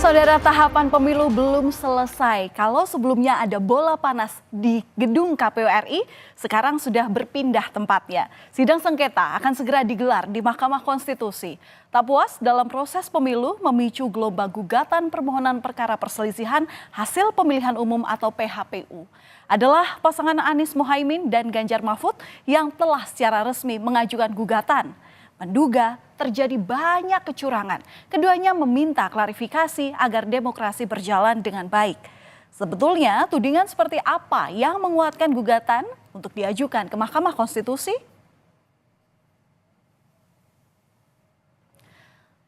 Saudara, tahapan pemilu belum selesai. Kalau sebelumnya ada bola panas di gedung KPU RI, sekarang sudah berpindah tempatnya. Sidang sengketa akan segera digelar di Mahkamah Konstitusi. Tak puas dalam proses pemilu memicu gelombang gugatan permohonan perkara perselisihan hasil pemilihan umum atau PHPU. Adalah pasangan Anies Mohaimin dan Ganjar Mahfud yang telah secara resmi mengajukan gugatan. Menduga terjadi banyak kecurangan. Keduanya meminta klarifikasi agar demokrasi berjalan dengan baik. Sebetulnya tudingan seperti apa yang menguatkan gugatan untuk diajukan ke Mahkamah Konstitusi?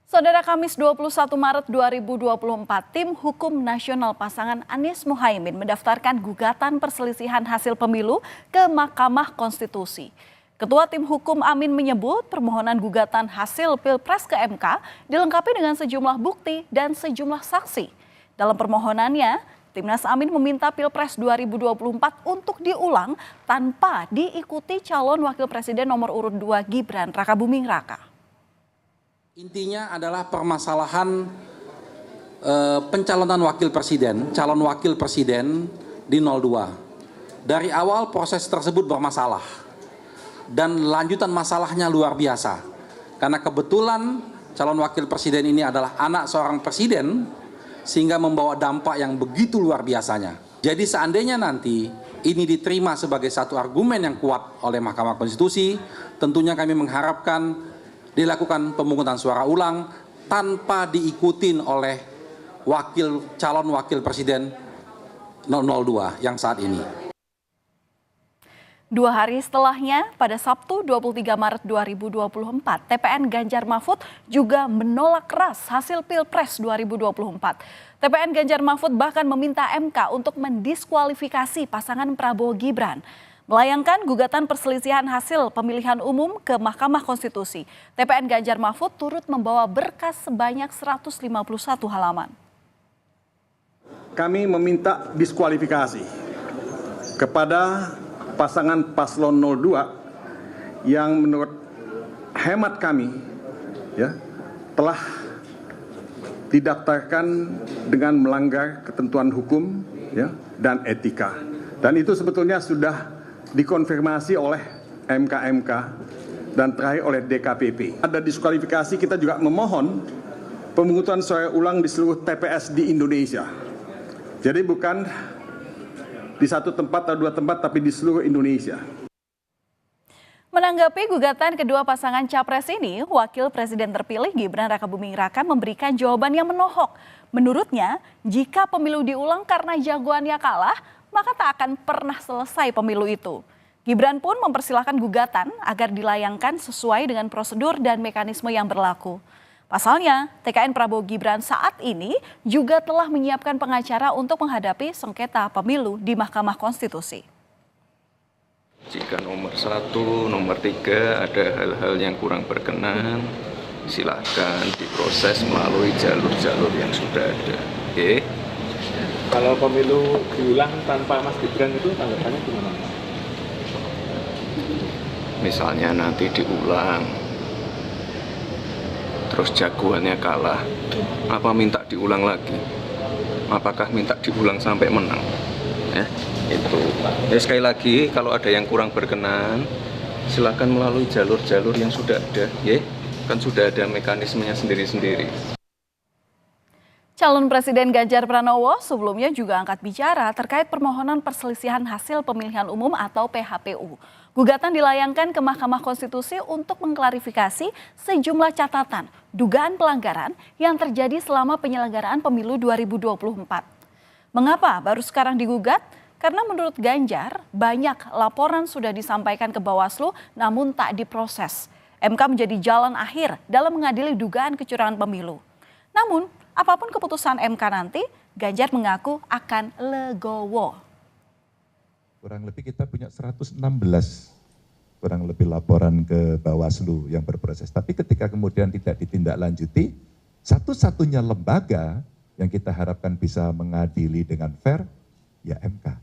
Saudara, Kamis 21 Maret 2024, Tim Hukum Nasional pasangan Anies Mohaimin mendaftarkan gugatan perselisihan hasil pemilu ke Mahkamah Konstitusi. Ketua Tim Hukum Amin menyebut permohonan gugatan hasil Pilpres ke MK dilengkapi dengan sejumlah bukti dan sejumlah saksi. Dalam permohonannya, Timnas Amin meminta Pilpres 2024 untuk diulang tanpa diikuti calon wakil presiden nomor urut 2 Gibran Rakabuming Raka. Intinya adalah permasalahan pencalonan wakil presiden, calon wakil presiden di 02. Dari awal proses tersebut bermasalah. Dan lanjutan masalahnya luar biasa. Karena kebetulan calon wakil presiden ini adalah anak seorang presiden, sehingga membawa dampak yang begitu luar biasanya. Jadi seandainya nanti ini diterima sebagai satu argumen yang kuat oleh Mahkamah Konstitusi, tentunya kami mengharapkan dilakukan pemungutan suara ulang tanpa diikutin oleh calon wakil presiden 002 yang saat ini. 2 hari setelahnya, pada Sabtu 23 Maret 2024, TPN Ganjar Mahfud juga menolak keras hasil Pilpres 2024. TPN Ganjar Mahfud bahkan meminta MK untuk mendiskualifikasi pasangan Prabowo Gibran. Melayangkan gugatan perselisihan hasil pemilihan umum ke Mahkamah Konstitusi, TPN Ganjar Mahfud turut membawa berkas sebanyak 151 halaman. Kami meminta diskualifikasi kepada pasangan paslon 02 yang menurut hemat kami telah didaftarkan dengan melanggar ketentuan hukum dan etika. Dan itu sebetulnya sudah dikonfirmasi oleh MK-MK dan terakhir oleh DKPP. Ada diskualifikasi, kita juga memohon pemungutan suara ulang di seluruh TPS di Indonesia. Jadi bukan di satu tempat atau 2 tempat, tapi di seluruh Indonesia. Menanggapi gugatan kedua pasangan capres ini, Wakil Presiden terpilih Gibran Rakabuming Raka memberikan jawaban yang menohok. Menurutnya, jika pemilu diulang karena jagoannya kalah, maka tak akan pernah selesai pemilu itu. Gibran pun mempersilahkan gugatan agar dilayangkan sesuai dengan prosedur dan mekanisme yang berlaku. Pasalnya, TKN Prabowo Gibran saat ini juga telah menyiapkan pengacara untuk menghadapi sengketa pemilu di Mahkamah Konstitusi. Jika nomor 1, nomor 3 ada hal-hal yang kurang berkenan, silakan diproses melalui jalur-jalur yang sudah ada. Oke. Kalau pemilu diulang tanpa Mas Gibran itu tanggapannya gimana? Misalnya nanti diulang, terus jagoannya kalah, apa minta diulang lagi? Apakah minta diulang sampai menang? Itu. Sekali lagi, kalau ada yang kurang berkenan, silakan melalui jalur-jalur yang sudah ada, kan sudah ada mekanismenya sendiri-sendiri. Calon Presiden Ganjar Pranowo sebelumnya juga angkat bicara terkait permohonan perselisihan hasil pemilihan umum atau PHPU. Gugatan dilayangkan ke Mahkamah Konstitusi untuk mengklarifikasi sejumlah catatan dugaan pelanggaran yang terjadi selama penyelenggaraan pemilu 2024. Mengapa baru sekarang digugat? Karena menurut Ganjar, banyak laporan sudah disampaikan ke Bawaslu namun tak diproses. MK menjadi jalan akhir dalam mengadili dugaan kecurangan pemilu. Namun, apapun keputusan MK nanti, Ganjar mengaku akan legowo. Kurang lebih kita punya 116 kurang lebih laporan ke Bawaslu yang berproses. Tapi ketika kemudian tidak ditindaklanjuti, satu-satunya lembaga yang kita harapkan bisa mengadili dengan fair, ya MK.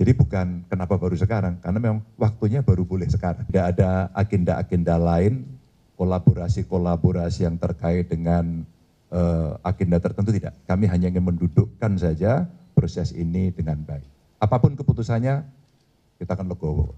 Jadi bukan kenapa baru sekarang, karena memang waktunya baru boleh sekarang. Tidak ada agenda-agenda lain, kolaborasi-kolaborasi yang terkait dengan agenda tertentu tidak. Kami hanya ingin mendudukkan saja proses ini dengan baik. Apapun keputusannya, kita akan legowo.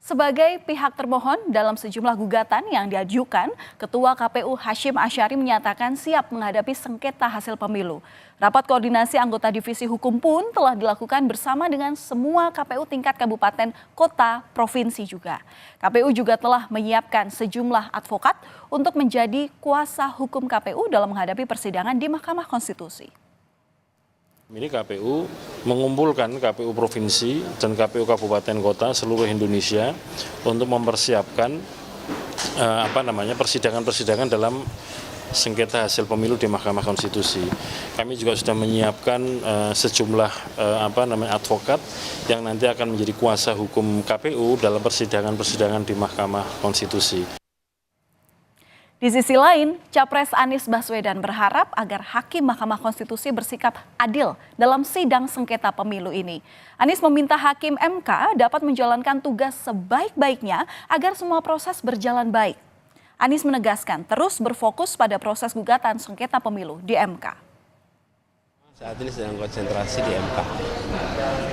Sebagai pihak termohon dalam sejumlah gugatan yang diajukan, Ketua KPU Hashim Asyari menyatakan siap menghadapi sengketa hasil pemilu. Rapat koordinasi anggota divisi hukum pun telah dilakukan bersama dengan semua KPU tingkat kabupaten, kota, provinsi juga. KPU juga telah menyiapkan sejumlah advokat untuk menjadi kuasa hukum KPU dalam menghadapi persidangan di Mahkamah Konstitusi. Ini KPU mengumpulkan KPU Provinsi dan KPU Kabupaten Kota seluruh Indonesia untuk mempersiapkan persidangan-persidangan dalam sengketa hasil pemilu di Mahkamah Konstitusi. Kami juga sudah menyiapkan sejumlah advokat yang nanti akan menjadi kuasa hukum KPU dalam persidangan-persidangan di Mahkamah Konstitusi. Di sisi lain, Capres Anies Baswedan berharap agar Hakim Mahkamah Konstitusi bersikap adil dalam sidang sengketa pemilu ini. Anies meminta Hakim MK dapat menjalankan tugas sebaik-baiknya agar semua proses berjalan baik. Anies menegaskan terus berfokus pada proses gugatan sengketa pemilu di MK. Saat ini sedang konsentrasi di MK,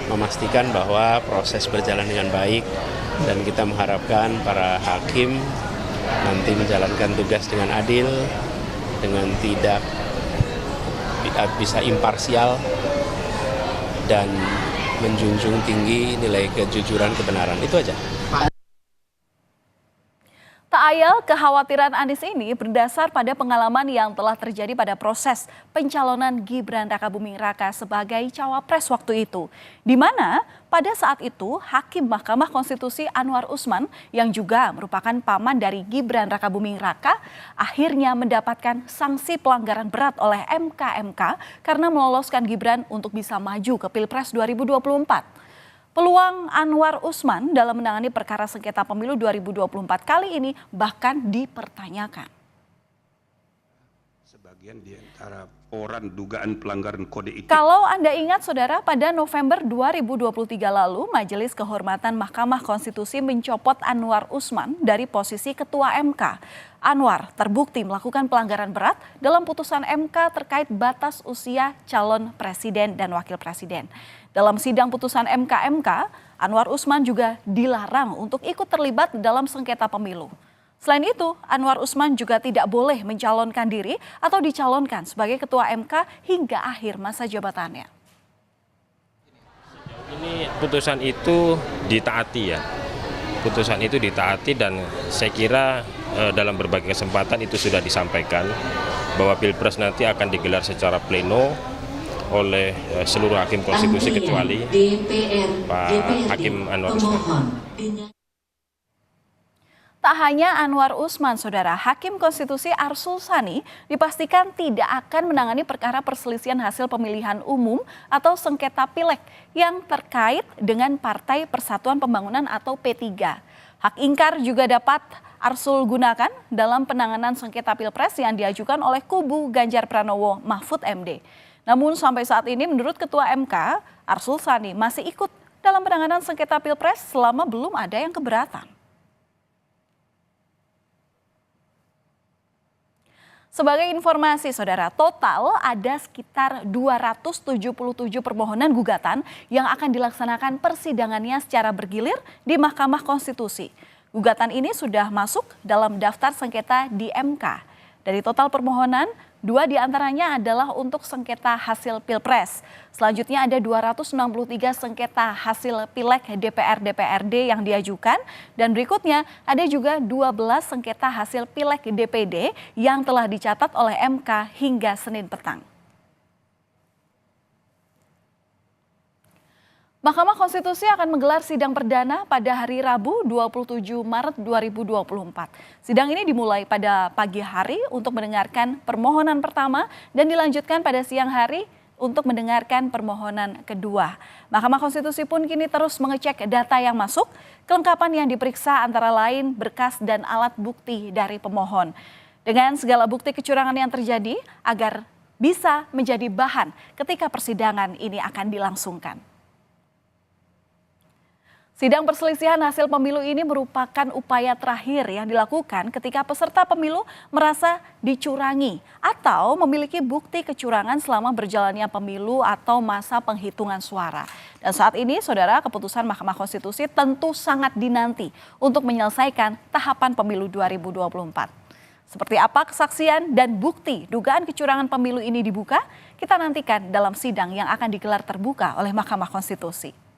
memastikan bahwa proses berjalan dengan baik dan kita mengharapkan para hakim nanti menjalankan tugas dengan adil, dengan tidak bisa imparsial dan menjunjung tinggi nilai kejujuran kebenaran. Itu aja. Tak ayal kekhawatiran Anies ini berdasar pada pengalaman yang telah terjadi pada proses pencalonan Gibran Rakabuming Raka sebagai cawapres waktu itu. Di mana pada saat itu Hakim Mahkamah Konstitusi Anwar Usman yang juga merupakan paman dari Gibran Rakabuming Raka akhirnya mendapatkan sanksi pelanggaran berat oleh MK karena meloloskan Gibran untuk bisa maju ke Pilpres 2024. Peluang Anwar Usman dalam menangani perkara sengketa pemilu 2024 kali ini bahkan dipertanyakan. Sebagian di antara orang dugaan pelanggaran kode etik. Kalau Anda ingat saudara, pada November 2023 lalu Majelis Kehormatan Mahkamah Konstitusi mencopot Anwar Usman dari posisi Ketua MK. Anwar terbukti melakukan pelanggaran berat dalam putusan MK terkait batas usia calon presiden dan wakil presiden. Dalam sidang putusan MK, Anwar Usman juga dilarang untuk ikut terlibat dalam sengketa pemilu. Selain itu, Anwar Usman juga tidak boleh mencalonkan diri atau dicalonkan sebagai Ketua MK hingga akhir masa jabatannya. Ini putusan itu ditaati ya. Putusan itu ditaati dan saya kira dalam berbagai kesempatan itu sudah disampaikan bahwa Pilpres nanti akan digelar secara pleno oleh seluruh hakim konstitusi kecuali Pak Hakim Anwar Usman. Tak hanya Anwar Usman, saudara, Hakim Konstitusi Arsul Sani dipastikan tidak akan menangani perkara perselisihan hasil pemilihan umum atau sengketa pileg yang terkait dengan Partai Persatuan Pembangunan atau P3. Hak ingkar juga dapat Arsul gunakan dalam penanganan sengketa Pilpres yang diajukan oleh kubu Ganjar Pranowo Mahfud MD. Namun sampai saat ini menurut Ketua MK, Arsul Sani masih ikut dalam penanganan sengketa Pilpres selama belum ada yang keberatan. Sebagai informasi saudara, total ada sekitar 277 permohonan gugatan yang akan dilaksanakan persidangannya secara bergilir di Mahkamah Konstitusi. Gugatan ini sudah masuk dalam daftar sengketa di MK. Dari total permohonan, 2 diantaranya adalah untuk sengketa hasil Pilpres. Selanjutnya ada 263 sengketa hasil Pileg DPR-DPRD yang diajukan. Dan berikutnya ada juga 12 sengketa hasil Pileg DPD yang telah dicatat oleh MK hingga Senin petang. Mahkamah Konstitusi akan menggelar sidang perdana pada hari Rabu 27 Maret 2024. Sidang ini dimulai pada pagi hari untuk mendengarkan permohonan pertama dan dilanjutkan pada siang hari untuk mendengarkan permohonan kedua. Mahkamah Konstitusi pun kini terus mengecek data yang masuk, kelengkapan yang diperiksa antara lain berkas dan alat bukti dari pemohon. Dengan segala bukti kecurangan yang terjadi agar bisa menjadi bahan ketika persidangan ini akan dilangsungkan. Sidang perselisihan hasil pemilu ini merupakan upaya terakhir yang dilakukan ketika peserta pemilu merasa dicurangi atau memiliki bukti kecurangan selama berjalannya pemilu atau masa penghitungan suara. Dan saat ini, saudara, keputusan Mahkamah Konstitusi tentu sangat dinanti untuk menyelesaikan tahapan pemilu 2024. Seperti apa kesaksian dan bukti dugaan kecurangan pemilu ini dibuka, kita nantikan dalam sidang yang akan digelar terbuka oleh Mahkamah Konstitusi.